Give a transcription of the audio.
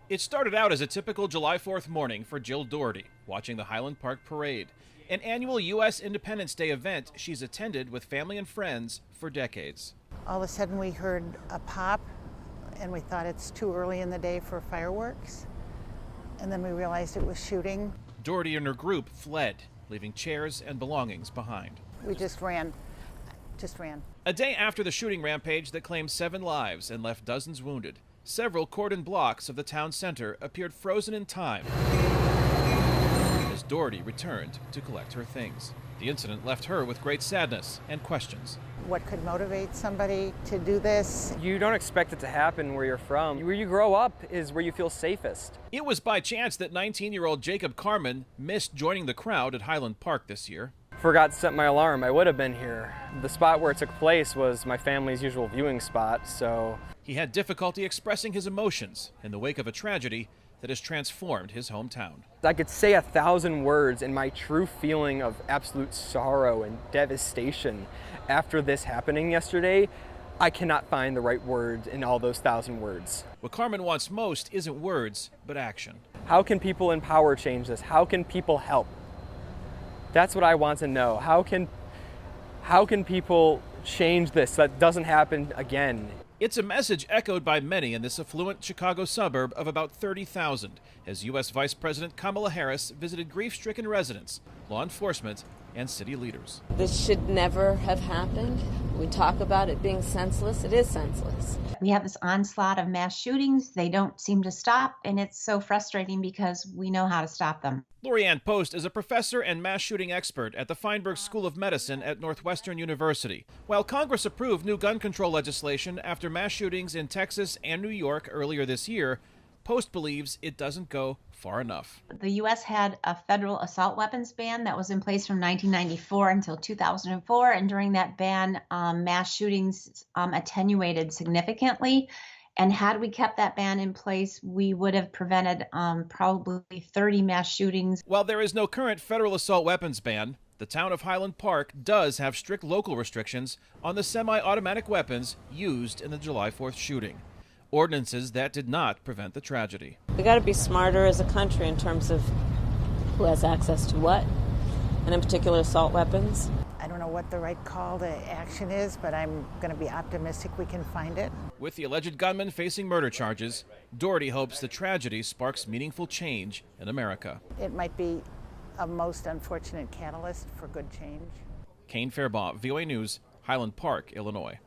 It started out as a typical July 4th morning for Jill Doherty, watching the Highland Park parade, an annual U.S. Independence Day event she's attended with family and friends for decades. All of a sudden we heard a pop, and we thought it's too early in the day for fireworks, and then we realized it was shooting. Doherty and her group fled, leaving chairs and belongings behind. We just ran. A day after the shooting rampage that claimed 7 lives and left dozens wounded, several cordon blocks of the town center appeared frozen in time as Doherty returned to collect her things. The incident left her with great sadness and questions. What could motivate somebody to do this? You don't expect it to happen where you're from. Where you grow up is where you feel safest. It was by chance that 19-year-old Jacob Carmen missed joining the crowd at Highland Park this year. Forgot to set my alarm. I would have been here. The spot where it took place was my family's usual viewing spot, so... He had difficulty expressing his emotions in the wake of a tragedy that has transformed his hometown. I could say 1,000 words in my true feeling of absolute sorrow and devastation after this happening yesterday. I cannot find the right words in all those 1,000 words. What Carmen wants most isn't words, but action. How can people in power change this? How can people help? That's what I want to know. How can people change this so that doesn't happen again? It's a message echoed by many in this affluent Chicago suburb of about 30,000 as U.S. Vice President Kamala Harris visited grief-stricken residents, law enforcement, and city leaders. This should never have happened. We talk about it being senseless. It is senseless. We have this onslaught of mass shootings. They don't seem to stop, and it's so frustrating because we know how to stop them. Lorianne Post is a professor and mass shooting expert at the Feinberg School of Medicine at Northwestern University. While Congress approved new gun control legislation after mass shootings in Texas and New York earlier this year, Post believes it doesn't go far enough. The U.S. had a federal assault weapons ban that was in place from 1994 until 2004, and during that ban, mass shootings attenuated significantly. And had we kept that ban in place, we would have prevented probably 30 mass shootings. While there is no current federal assault weapons ban, the town of Highland Park does have strict local restrictions on the semi-automatic weapons used in the July 4th shooting. Ordinances that did not prevent the tragedy. We got to be smarter as a country in terms of who has access to what, and in particular assault weapons. I don't know what the right call to action is, but I'm going to be optimistic we can find it. With the alleged gunman facing murder charges, Doherty hopes the tragedy sparks meaningful change in America. It might be a most unfortunate catalyst for good change. Kane, Farabaugh, VOA News, Highland Park, Illinois.